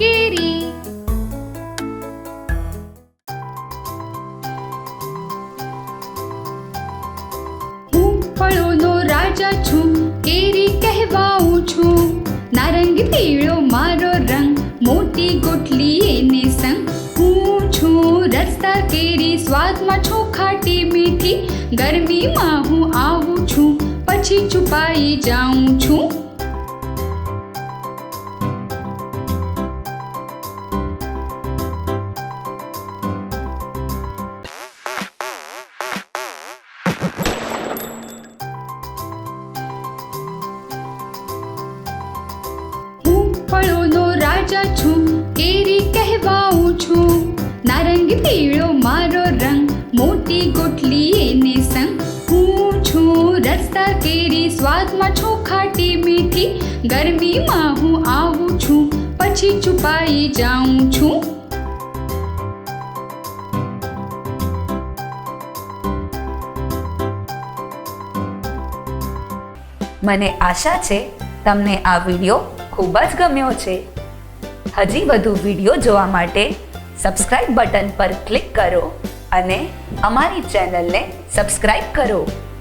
કેરી. હું ફળોનો રાજા છું, કેરી કહેવાઉં છું. નારંગી પીળો મારો રંગ, મોટી ગોટલી એને સંગ. હું છું રસદાર કેરી, સ્વાદમાં છું ખાટી મીઠી. ગરમીમાં હું આવું છું, પછી છુપાઈ જાઉં છું. ફળોનો રાજા છું, કેરી કહેવાઉં છું. નારંગી પીળો મારો રંગ, મોટી ગોટલી એને સંગ. હું છું રસદાર કેરી, સ્વાદમાં છું ખાટી મીઠી. ગરમીમાં હું આવું છું, પછી છુપાઈ જાઉં છું. મને આશા છે તમને આ વિડીયો ખૂબ જ ગમ્યો છે. હજી વધુ વિડીયો જોવા માટે સબસ્ક્રાઇબ બટન પર ક્લિક કરો અને અમારી ચેનલને સબસ્ક્રાઇબ કરો.